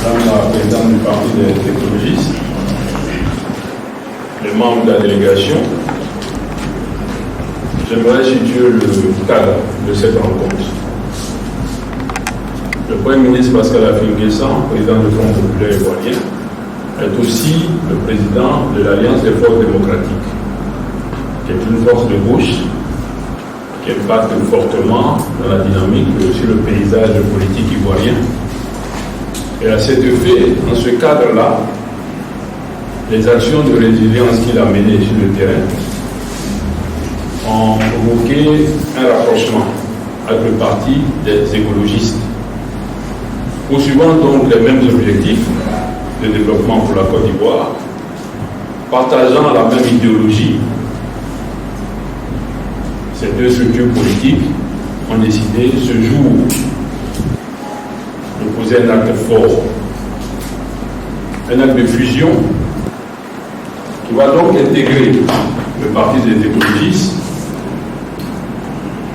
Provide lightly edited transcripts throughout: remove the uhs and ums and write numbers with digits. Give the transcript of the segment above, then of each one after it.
Madame la présidente du Parti des écologistes, les membres de la délégation, j'aimerais situer le cadre de cette rencontre. Le Premier ministre Pascal Affi-N'Guessan, président du Front populaire ivoirien, est aussi le président de l'Alliance des forces démocratiques, qui est une force de gauche qui impacte fortement dans la dynamique sur le paysage politique ivoirien. Et à cet effet, dans ce cadre-là, les actions de résilience qu'il a menées sur le terrain ont provoqué un rapprochement avec le Parti des écologistes, poursuivant donc les mêmes objectifs de développement pour la Côte d'Ivoire, partageant la même idéologie. Ces deux structures politiques ont décidé ce jour de poser un acte fort, un acte de fusion qui va donc intégrer le Parti des écologistes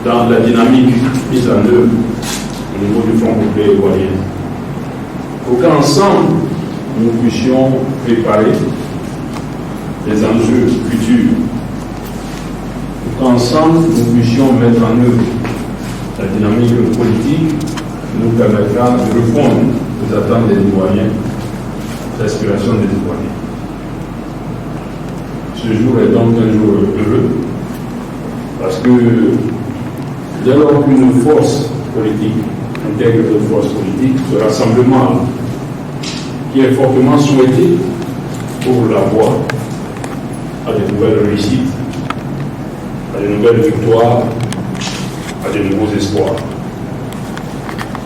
dans la dynamique mise en œuvre au niveau du Front populaire ivoirien, pour qu'ensemble nous puissions préparer les enjeux futurs, pour qu'ensemble nous puissions mettre en œuvre la dynamique politique qui nous permettra de répondre aux attentes des Ivoiriens, aux aspirations des Ivoiriens. Ce jour est donc un jour heureux, parce que dès lors qu'une force politique intègre d'autres forces politiques, ce rassemblement qui est fortement souhaité pour la voie à de nouvelles réussites, à de nouvelles victoires, à de nouveaux espoirs.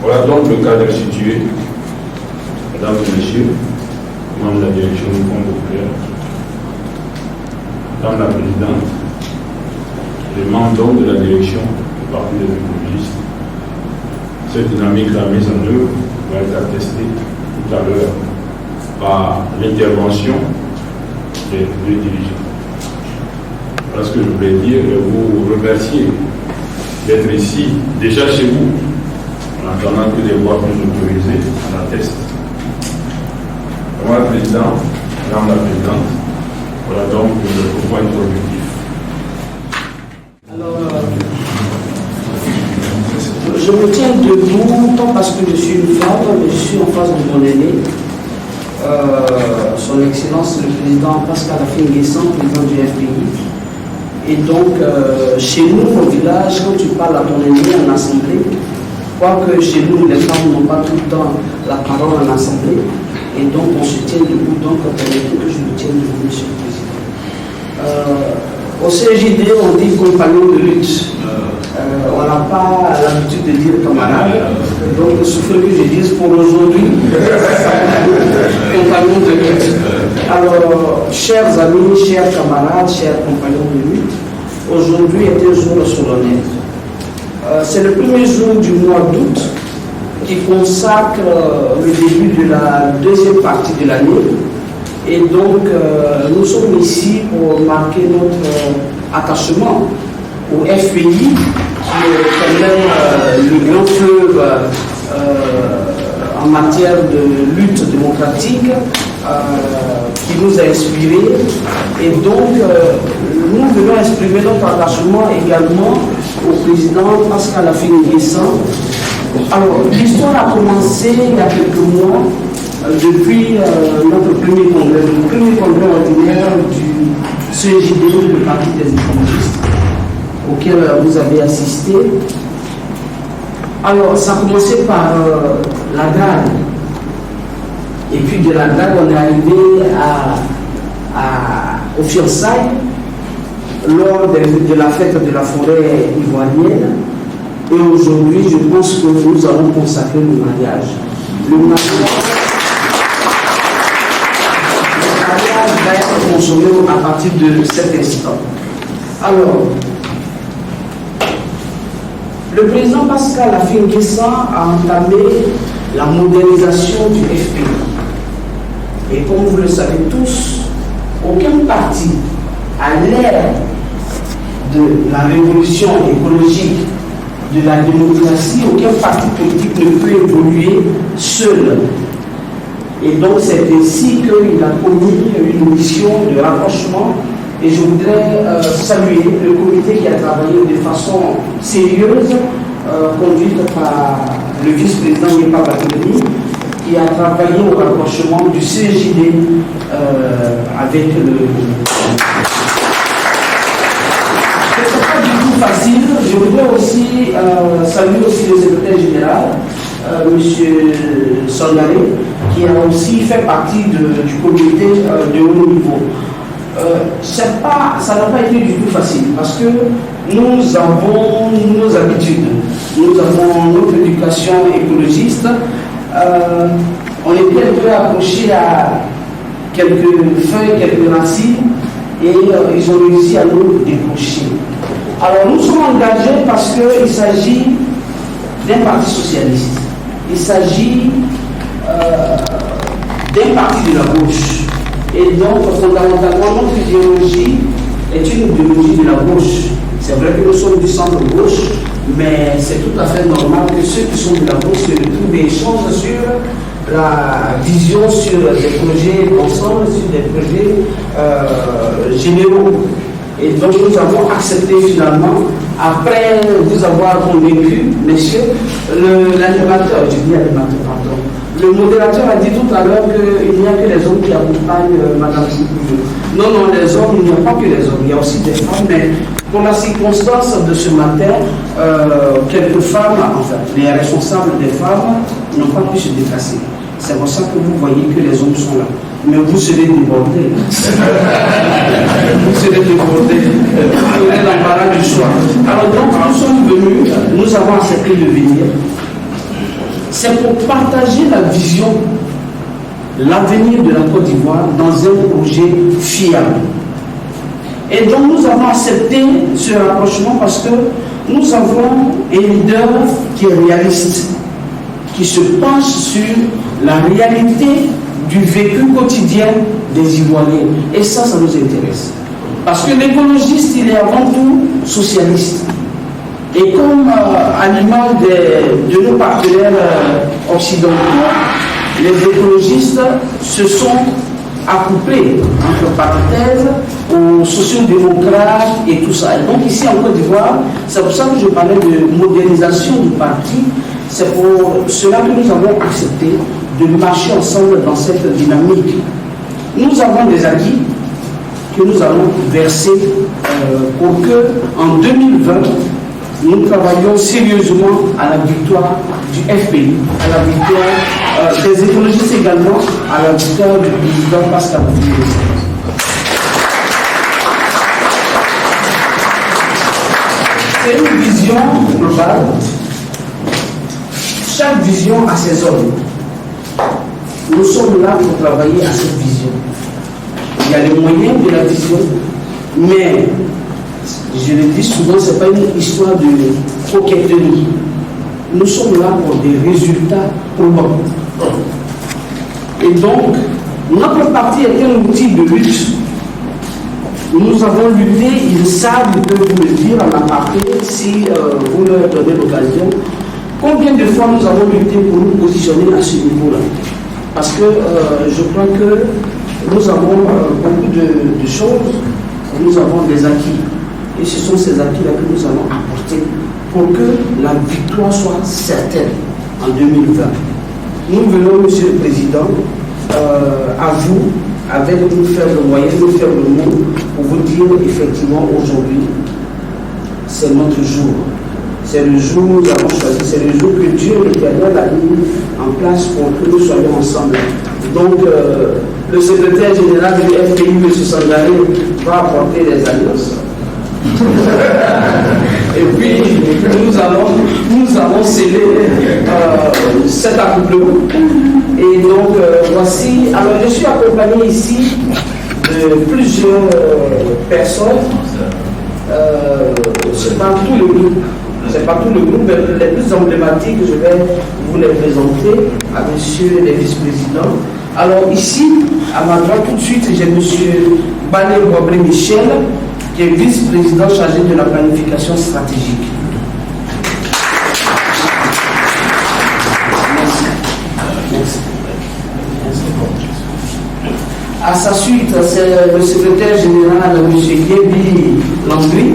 Voilà donc le cadre situé, mesdames et messieurs, membres de la direction du Front populaire, madame la présidente, les membres donc de la direction du Parti des écologistes. Cette dynamique, la mise en œuvre, va être attestée tout à l'heure par l'intervention des deux dirigeants. Voilà ce que je voulais dire et vous remercier d'être ici, déjà chez vous, en attendant que des voix plus autorisées en attestent. Madame la présidente, madame la présidente, voilà donc le point introductif. Alors, je me tiens debout, pas parce que je suis une femme, mais je suis en face de mon aîné, son Excellence le président Pascal Affi-N'Guessan, président du FPI. Et donc, chez nous, au village, quand tu parles à ton aîné en assemblée, quoique chez nous, les femmes n'ont pas tout le temps la parole en assemblée, et donc on se tient debout, donc permettez que je me tienne debout, monsieur le président. Au CJD, on dit compagnon de lutte. On n'a pas l'habitude de dire camarade, donc il suffit que je dise pour aujourd'hui compagnon de lutte. Alors, chers amis, chers camarades, chers compagnons de lutte, aujourd'hui est un jour solennel. C'est le premier jour du mois d'août qui consacre le début de la deuxième partie de l'année. Et donc, nous sommes ici pour marquer notre attachement au FPI, qui est quand même le grand fleuve en matière de lutte démocratique, qui nous a inspirés. Et donc, nous venons exprimer notre attachement également au président Pascal Affi-N'Guessan. Alors, l'histoire a commencé il y a quelques mois, depuis notre premier congrès ordinaire du CJD, le Parti des écologistes, auquel vous avez assisté. Alors, ça a commencé par la Grade. Et puis de la Grade, on est arrivé au fiançailles lors de la fête de la forêt ivoirienne. Et aujourd'hui, je pense que nous allons consacrer le mariage. Le mariage va être consommé à partir de cet instant. Alors, le président Pascal Affi-N'Guessan a entamé la modernisation du FPI. Et comme vous le savez tous, aucun parti, à l'ère de la révolution écologique, de la démocratie, aucun parti politique ne peut évoluer seul. Et donc c'est ainsi qu'il a commis une mission de rapprochement. Et je voudrais saluer le comité qui a travaillé de façon sérieuse, conduite par le vice-président Yepa Batourini, qui a travaillé au rapprochement du CJD avec le... C'est pas du tout facile. Je voudrais aussi saluer aussi le secrétaire général, M. Sangare, qui a aussi fait partie du comité de haut niveau. Ça n'a pas été du tout facile parce que nous avons nos habitudes, nous avons notre éducation écologiste. On était un peu accrochés à quelques feuilles, quelques racines et ils ont réussi à nous décrocher. Alors nous sommes engagés parce qu'il s'agit d'un parti socialiste, il s'agit d'un parti de la gauche. Et donc, fondamentalement, notre idéologie est une idéologie de la gauche. C'est vrai que nous sommes du centre-gauche, mais c'est tout à fait normal que ceux qui sont de la gauche se retrouvent et échangent sur la vision, sur des projets ensemble, sur des projets généraux. Et donc, nous avons accepté finalement, après vous avoir convaincu, messieurs, l'animateur, je dis animateur, pardon. Le modérateur a dit tout à l'heure qu'il n'y a que les hommes qui accompagnent Mme Joukoujou. Non, les hommes, il n'y a pas que les hommes, il y a aussi des femmes, mais pour la circonstance de ce matin, quelques femmes, enfin, les responsables des femmes n'ont pas pu se déplacer. C'est pour ça que vous voyez que les hommes sont là. Mais vous serez débordés. Vous serez débordés. Vous aurez l'embarras du choix. Alors donc, nous sommes venus, nous avons accepté de venir. C'est pour partager la vision, l'avenir de la Côte d'Ivoire dans un projet fiable. Et donc nous avons accepté ce rapprochement parce que nous avons un leader qui est réaliste, qui se penche sur la réalité du vécu quotidien des Ivoiriens. Et ça nous intéresse. Parce que l'écologiste, il est avant tout socialiste. Et comme à l'image de nos partenaires occidentaux, les écologistes se sont accouplés, entre parenthèses, aux sociodémocrates et tout ça. Et donc ici en Côte d'Ivoire, c'est pour ça que je parlais de modernisation du parti, c'est pour cela que nous avons accepté de marcher ensemble dans cette dynamique. Nous avons des acquis que nous allons verser pour que en 2020, nous travaillons sérieusement à la victoire du FPI, à la victoire des écologistes également, à la victoire du président Pascal Bouvier. C'est une vision globale. Chaque vision a ses hommes. Nous sommes là pour travailler à cette vision. Il y a les moyens de la vision, mais je le dis souvent, ce n'est pas une histoire de coquetterie. Nous sommes là pour des résultats probants. Et donc, notre parti est un outil de lutte. Nous avons lutté, ils savent, ils peuvent vous le dire en aparté, si vous leur donnez l'occasion. Combien de fois nous avons lutté pour nous positionner à ce niveau-là? Parce que je crois que nous avons beaucoup de choses, nous avons des acquis. Et ce sont ces acquis-là que nous allons apporter pour que la victoire soit certaine en 2020. Nous venons, Monsieur le Président, à vous, avec nos faibles moyens, nos faibles mots, pour vous dire effectivement aujourd'hui, c'est notre jour. C'est le jour où nous avons choisi, c'est le jour que Dieu l'Éternel a mis en place pour que nous soyons ensemble. Donc, le secrétaire général du FPI, M. Sangare, va apporter les alliances. Et puis, nous allons sceller cet accouplement. Et donc, voici. Alors, je suis accompagné ici de plusieurs personnes. C'est pas tout le groupe. C'est pas tout le groupe, mais les plus emblématiques, je vais vous les présenter à messieurs les vice-présidents. Alors, ici, à ma droite, tout de suite, j'ai monsieur Balé Boabré Michel, qui est vice-président chargé de la planification stratégique. Merci. Merci. À sa suite, c'est le secrétaire général, M. Gébi Landry.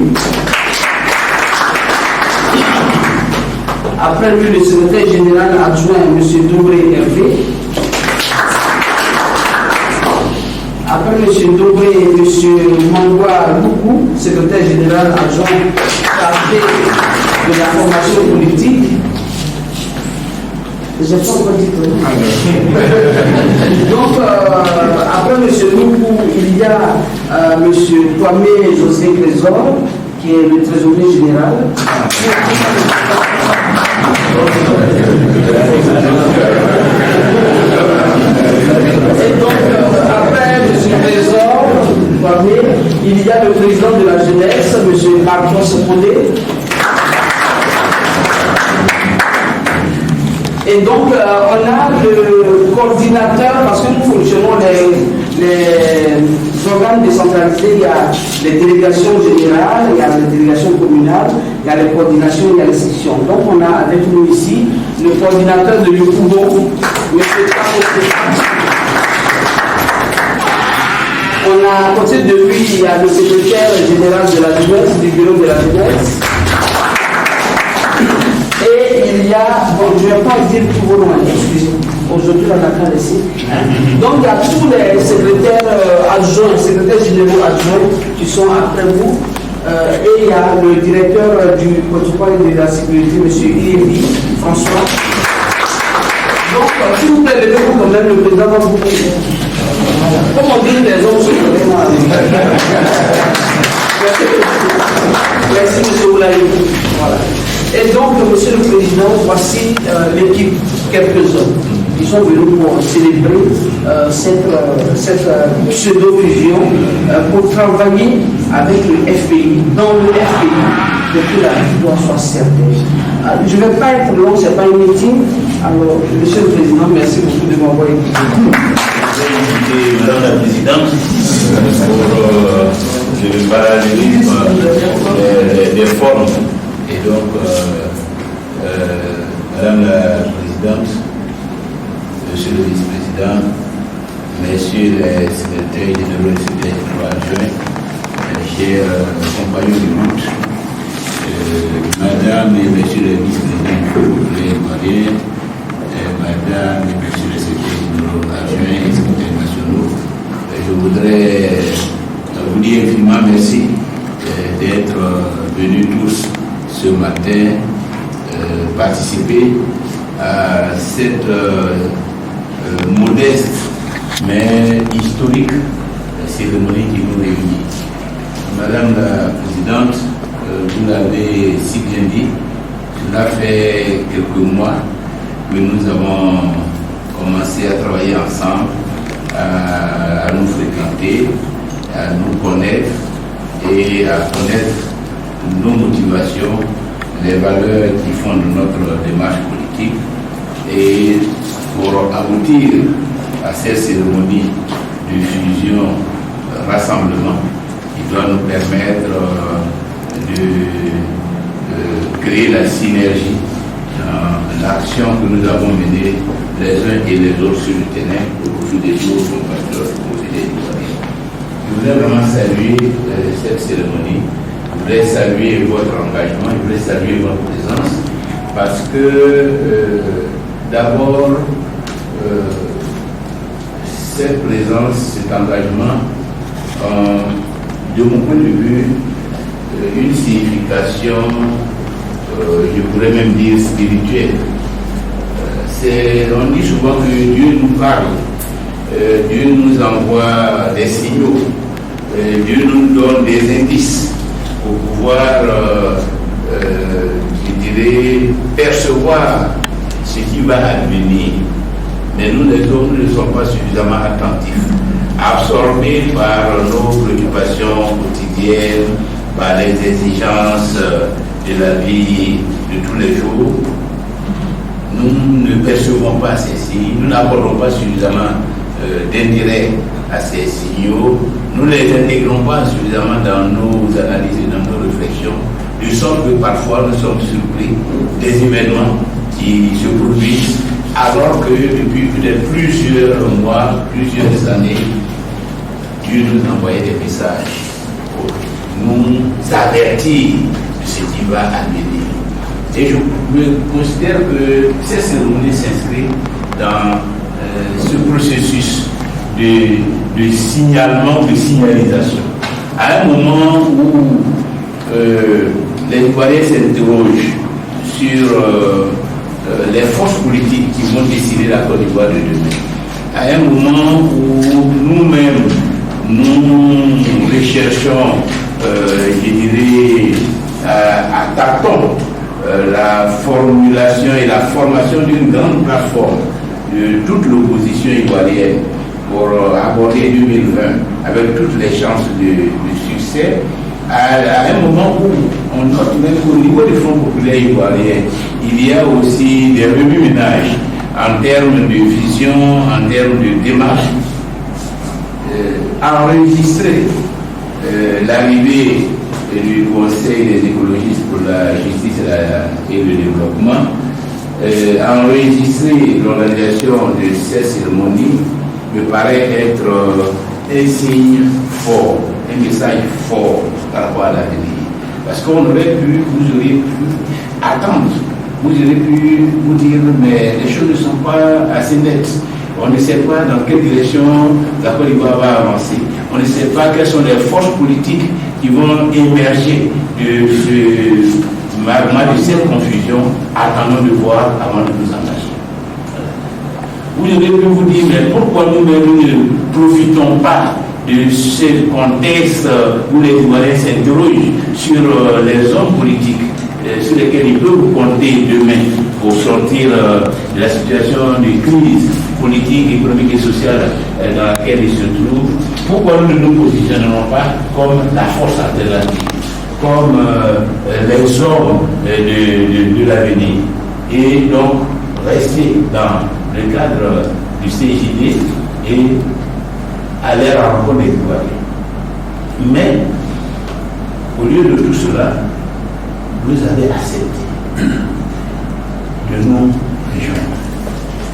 Après lui, le secrétaire général adjoint, M. Dobré Hervé. Après M. Dobré et M. Mangwa Loukou, secrétaire général adjoint chargé de la formation politique. J'ai pas encore dit tout. Donc, après M. Loukou, il y a M. Kwame José Trésor, qui est le trésorier général. Et donc, après M. Trésor, il y a le président de la jeunesse, M. Marcos Podé. Et donc, on a le coordinateur, parce que nous fonctionnons les organes décentralisés, il y a les délégations générales, il y a les délégations communales, il y a les coordinations, il y a les sections. Donc, on a avec nous ici le coordinateur de l'Yopougon, M. On a à côté de lui, il y a le secrétaire général de la jeunesse, du bureau de la jeunesse. Et il y a, bon, je ne vais pas dire tous vos noms, excusez-moi, aujourd'hui on a qu'à laisser. Donc il y a tous les secrétaires adjoints, secrétaires généraux adjoints qui sont après vous. Et il y a le directeur du protocole de la sécurité, M. Irévi François. Donc, s'il vous plaît, levez-vous quand même, le président va vous dire. Comment dire les hommes se vraiment avec. Merci, M. Oulaï. Voilà. Et donc, Monsieur le Président, voici l'équipe, quelques-uns. Ils sont venus pour célébrer cette pseudo-fusion, pour travailler avec le FPI, dans le FPI, pour que la victoire soit certaine. Je ne vais pas être long, ce n'est pas un meeting. Alors, Monsieur le Président, merci beaucoup de m'avoir écouté. Madame la Présidente, pour le parallélisme des formes. Et donc, Madame la Présidente, Monsieur le Vice-président, Messieurs les secrétaires généraux et secrétaires adjoints, chers compagnons de route, Madame et Messieurs les vice-présidents Marie, Madame et Messieurs les secrétaires généraux adjoints et secrétaires nationaux, je voudrais vous dire infiniment merci d'être venus tous ce matin participer à cette modeste mais historique cérémonie qui nous réunit. Madame la Présidente, vous l'avez si bien dit, cela fait quelques mois que nous avons commencé à travailler ensemble, à nous fréquenter, à nous connaître et à connaître nos motivations, les valeurs qui fondent notre démarche politique, et pour aboutir à cette cérémonie de fusion, rassemblement, qui doit nous permettre de créer la synergie dans l'action que nous avons menée les uns et les autres sur le terrain au profit des autres compatriotes des citoyens. Je voudrais vraiment saluer cette cérémonie. Je voudrais saluer votre engagement, je voudrais saluer votre présence, parce que d'abord, cette présence, cet engagement, de mon point de vue, une signification, je pourrais même dire spirituelle. On dit souvent que Dieu nous parle, Dieu nous envoie des signaux, Dieu nous donne des indices pour pouvoir, je dirais, percevoir ce qui va advenir. Mais nous, les hommes, ne sommes pas suffisamment attentifs, absorbés par nos préoccupations quotidiennes, par les exigences de la vie de tous les jours. Nous ne percevons pas ces signes, nous n'accordons pas suffisamment d'intérêt à ces signaux, nous ne les intégrons pas suffisamment dans nos analyses et dans nos réflexions, de sorte que parfois nous sommes surpris des événements qui se produisent alors que depuis peut-être plusieurs mois, plusieurs années, Dieu nous envoyait des messages pour nous avertir de ce qui va advenir. Et je considère que ces cérémonies s'inscrivent dans ce processus de signalement, de signalisation. À un moment où les Ivoiriens s'interrogent sur les forces politiques qui vont décider la Côte d'Ivoire de demain, à un moment où nous-mêmes, nous recherchons, je dirais, à tâtons, la formulation et la formation d'une grande plateforme de toute l'opposition ivoirienne pour aborder 2020 avec toutes les chances de succès, à un moment où on note même qu'au niveau du Front populaire ivoirien, il y a aussi des remue-ménages en termes de vision, en termes de démarche. Enregistrer l'arrivée du Conseil des écologistes pour la justice et le développement, enregistrer l'organisation de ces cérémonies me paraît être un signe fort, un message fort par rapport à l'avenir. Parce qu'on aurait pu, vous auriez pu attendre, vous auriez pu vous dire, mais les choses ne sont pas assez nettes. On ne sait pas dans quelle direction la Côte d'Ivoire va avancer. On ne sait pas quelles sont les forces politiques qui vont émerger de ce magma, de cette confusion, attendant de voir avant de nous engager. Vous auriez pu vous dire, mais pourquoi nous-mêmes ne profitons pas de ce contexte où les Ivoiriens s'interrogent sur les hommes politiques sur lesquels ils peuvent compter demain pour sortir de la situation de crise politique, économique et sociale dans laquelle ils se trouvent. Pourquoi nous ne nous positionnons pas comme la force alternative, comme les hommes de l'avenir, et donc rester dans le cadre du CJD et aller à la rencontre des Ivoiriens. Mais au lieu de tout cela, vous avez accepté de nous rejoindre.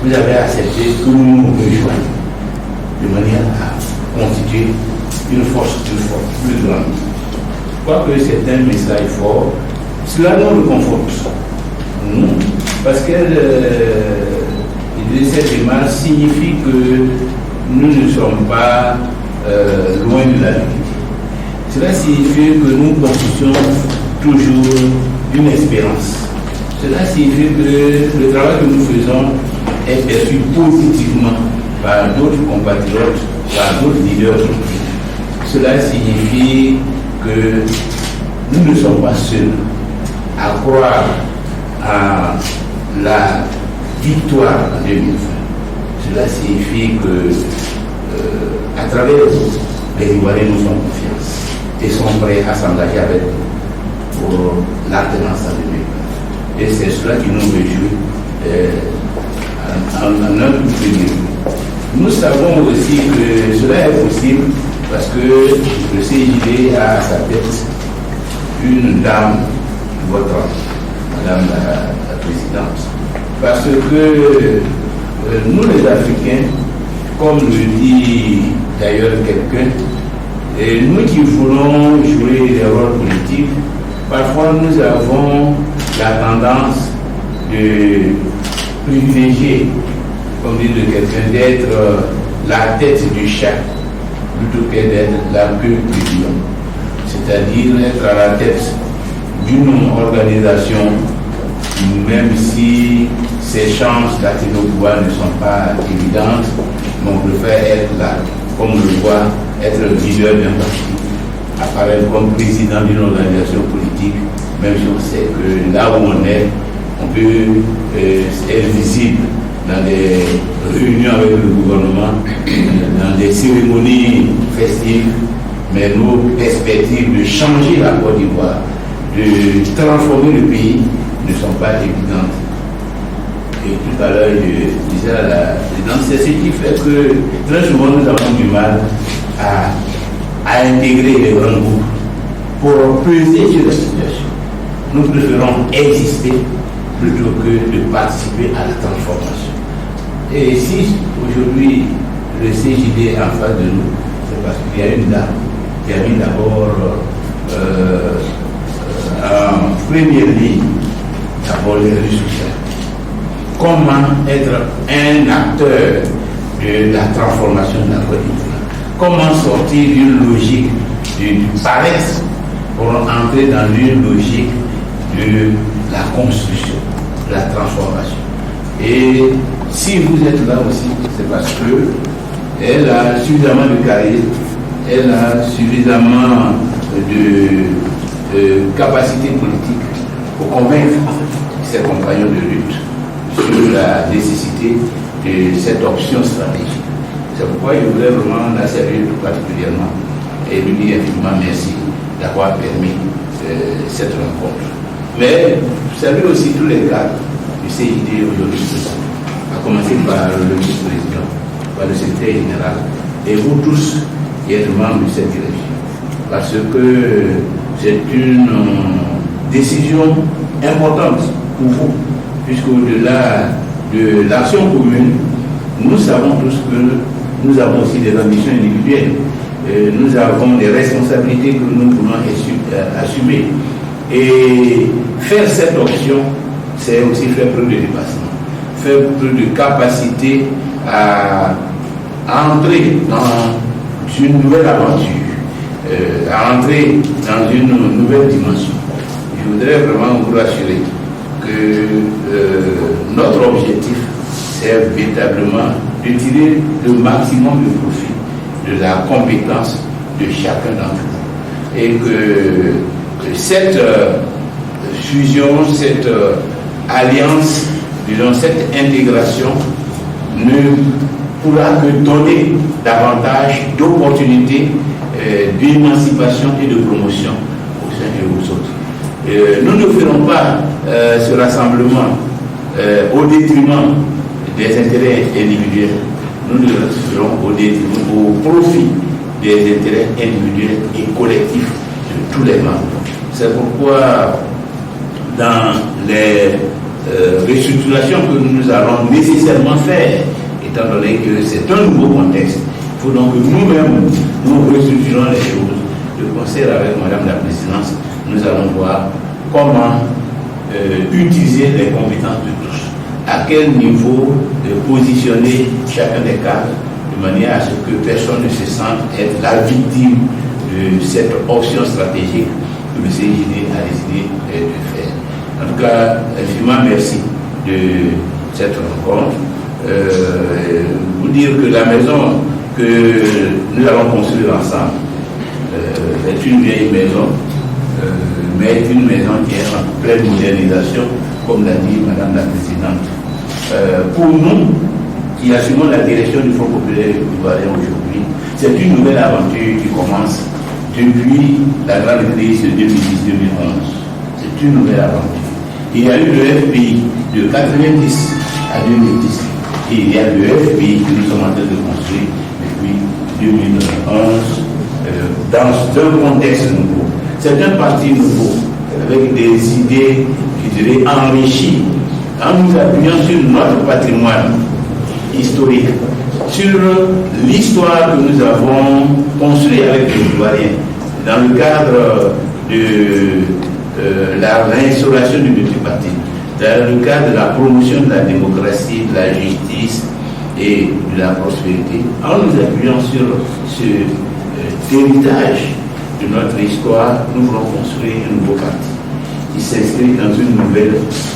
Vous avez accepté que nous nous rejoignions de manière à constituer une force plus grande. Je crois que c'est un message fort. Cela nous réconforte. Nous, parce que cette démarche signifie que nous ne sommes pas loin de la vérité. Cela signifie que nous constituons toujours une espérance. Cela signifie que le travail que nous faisons est perçu positivement par d'autres compatriotes, par d'autres leaders politiques. Cela signifie que nous ne sommes pas seuls à croire à la victoire en 2020. Cela signifie que à travers les Ivoiriens nous ont confiance et sont prêts à s'engager avec nous pour l'alternance en 2020. Et c'est cela qui nous réjouit en un tout premier. Nous savons aussi que cela est possible parce que le CJD a à sa tête une dame de votre âge, Madame la Présidente. Parce que nous les Africains, comme le dit d'ailleurs quelqu'un, et nous qui voulons jouer des rôles politiques, parfois nous avons la tendance de privilégier, comme dit de quelqu'un, d'être la tête du chat plutôt que d'être la queue du lion. C'est-à-dire être à la tête d'une organisation, même si ses chances d'atteindre au pouvoir ne sont pas évidentes, mais on préfère être là, comme on le voit, être le leader d'un parti, apparaître comme président d'une organisation politique, même si on sait que là où on est, on peut être visible dans des réunions avec le gouvernement, dans des cérémonies festives, mais nos perspectives de changer la Côte d'Ivoire, de transformer le pays, ne sont pas évidentes. Et tout à l'heure, je disais à la présidente, c'est ce qui fait que très souvent nous avons du mal à intégrer les grands groupes pour peser sur la situation. Nous préférons exister plutôt que de participer à la transformation. Et si aujourd'hui le CJD est en face de nous, c'est parce qu'il y a une dame qui a mis d'abord en première ligne d'abord les résultats. Comment être un acteur de la transformation de la Côte d'Ivoire? Comment sortir d'une logique du paresse pour entrer dans une logique de la construction, de la transformation? Et si vous êtes là aussi, c'est parce qu'elle a suffisamment de charisme, elle a suffisamment de capacité politique pour convaincre ses compagnons de lutte sur la nécessité de cette option stratégique. C'est pourquoi je voulais vraiment la saluer tout particulièrement et lui dire infiniment merci d'avoir permis cette rencontre. Mais je salue aussi tous les cadres du CID aujourd'hui, à commencer par le vice-président, par le secrétaire général, et vous tous qui êtes membres de cette direction. Parce que c'est une décision importante pour vous, puisqu'au-delà de l'action commune, nous savons tous que nous avons aussi des ambitions individuelles. Nous avons des responsabilités que nous voulons assumer. Et faire cette option, c'est aussi faire preuve de dépassement, faire preuve de capacité à entrer dans une nouvelle aventure, à entrer dans une nouvelle dimension. Je voudrais vraiment vous rassurer que notre objectif, c'est véritablement de tirer le maximum de profit de la compétence de chacun d'entre nous. Et que cette fusion, cette alliance, disons, cette intégration ne pourra que donner davantage d'opportunités d'émancipation et de promotion au sein de vous autres. Nous ne ferons pas ce rassemblement au détriment des intérêts individuels. Nous le ferons au profit des intérêts individuels et collectifs de tous les membres. C'est pourquoi dans les restructurations que nous allons nécessairement faire, étant donné que c'est un nouveau contexte, il faut donc que nous-mêmes, nous restructurons les choses. De concert avec Madame la Présidente, nous allons voir comment utiliser les compétences de tous. À quel niveau positionner chacun des cadres de manière à ce que personne ne se sente être la victime de cette option stratégique que le CJD a décidé de faire. En tout cas, infiniment merci de cette rencontre. Vous dire que la maison que nous allons construire ensemble est une vieille maison, mais une maison qui est en pleine modernisation, comme l'a dit Madame la Présidente. Pour nous, qui assumons la direction du Front populaire ivoirien aujourd'hui, c'est une nouvelle aventure qui commence depuis la grande crise de 2010-2011. C'est une nouvelle aventure. Il y a eu le FPI de 90 à 2010. Et il y a le FPI que nous sommes en train de construire depuis 2011 dans un contexte nouveau. C'est un parti nouveau, avec des idées, je dirais, enrichies, en nous appuyant sur notre patrimoine historique, sur l'histoire que nous avons construite avec les Ivoiriens, dans le cadre de la réinstauration du multipartisme, dans le cadre de la promotion de la démocratie, de la justice et de la prospérité, en nous appuyant sur ce héritage de notre histoire, nous voulons construire un nouveau parti qui s'inscrit dans une nouvelle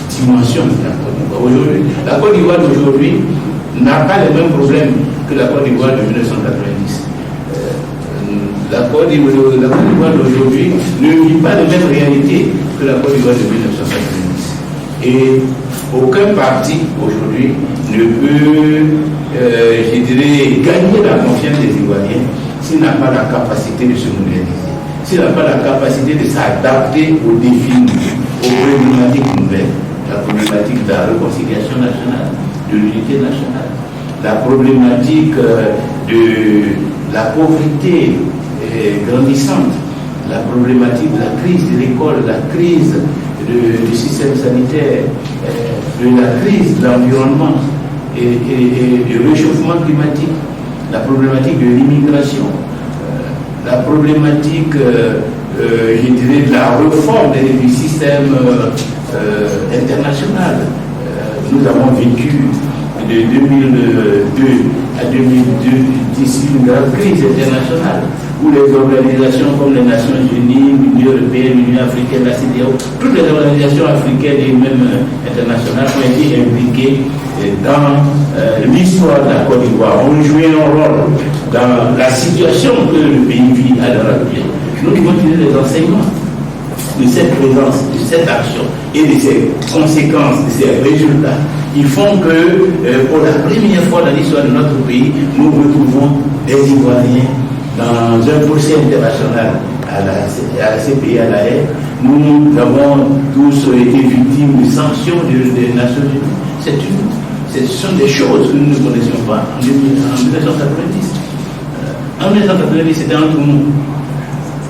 dimension de la Côte d'Ivoire. Aujourd'hui, la Côte d'Ivoire d'aujourd'hui n'a pas les mêmes problèmes que la Côte d'Ivoire de 1990. La Côte d'Ivoire d'aujourd'hui ne vit pas les mêmes réalités que la Côte d'Ivoire de 1990. Et aucun parti aujourd'hui ne peut, je dirais, gagner la confiance des Ivoiriens s'il n'a pas la capacité de se moderniser, s'il n'a pas la capacité de s'adapter aux défis nouveaux, aux problématiques nouvelles, la problématique de la réconciliation nationale, de l'unité nationale, la problématique de la pauvreté grandissante, la problématique de la crise de l'école, la crise du système sanitaire, de la crise de l'environnement et le réchauffement climatique, la problématique de l'immigration, la problématique, je dirais, de la réforme du système international. Nous avons vécu de 2002 à 2010 une grave crise internationale où les organisations comme les Nations Unies, l'Union européenne, l'Union africaine, la CEDEAO, toutes les organisations africaines et même internationales ont été impliquées dans l'histoire de la Côte d'Ivoire, ont joué un rôle dans la situation que le pays vit à l'heure actuelle. Nous devons tirer les enseignements de cette présence, de cette action et de ces conséquences, de ces résultats qui font que pour la première fois dans l'histoire de notre pays, nous retrouvons des Ivoiriens dans un procès international à la CPI à La Haye. Nous avons tous été victimes de sanctions des Nations Unies. Ce sont des choses que nous ne connaissions pas en 1990. En 1990, c'était entre nous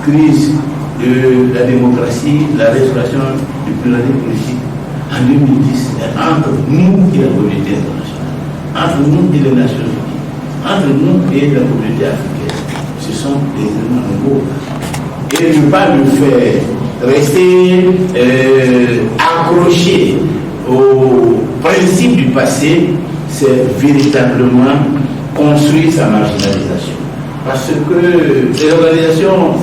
crise de la démocratie, la restauration du pluralisme politique. En 2010, entre nous et la communauté internationale, entre nous et les Nations Unies, entre nous et la communauté africaine, ce sont des éléments nouveaux. Et ne pas le faire rester accroché au principe du passé, c'est véritablement construire sa marginalisation. Parce que les organisations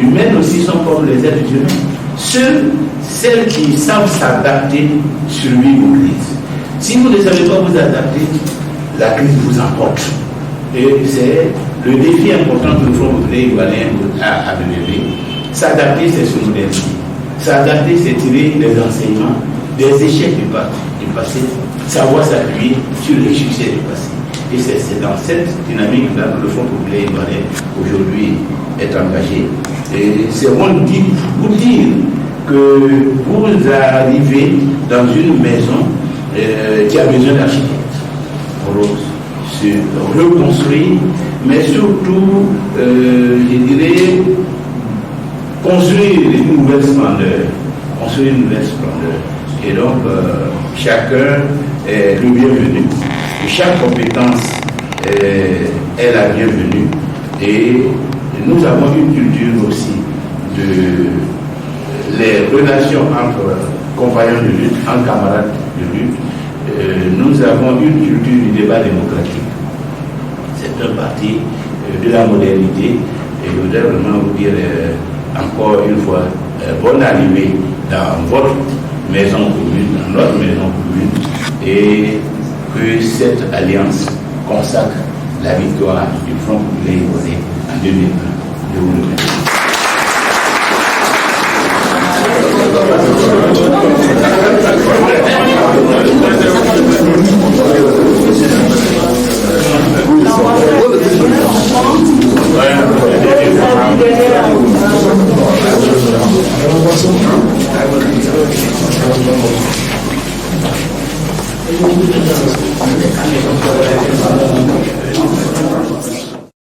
humaines aussi sont comme les êtres humains. Celles qui savent s'adapter survivent aux crises. Si vous ne savez pas vous adapter, la crise vous emporte. Et c'est le défi important que le Front populaire ivoirien a relevé. S'adapter, c'est se moderniser. S'adapter, c'est tirer des enseignements des échecs du passé, savoir s'appuyer sur les succès du passé. Et c'est dans cette dynamique-là que le Front populaire ivoirien aujourd'hui est engagé. Et c'est mon dit vous dire que vous arrivez dans une maison qui a besoin d'architectes pour se reconstruire, mais surtout, je dirais, construire une nouvelle splendeur. Construire une nouvelle splendeur. Et donc, chacun est le bienvenu. Chaque compétence est la bienvenue. Et nous avons une culture aussi de les relations entre compagnons de lutte, entre camarades de lutte. Nous avons une culture du débat démocratique. C'est un parti de la modernité. Et je voudrais vraiment vous dire encore une fois, bonne arrivée dans votre maison commune, dans notre maison commune, et que cette alliance consacre la victoire du Front populaire ivoirien en 2020. Je vous remercie.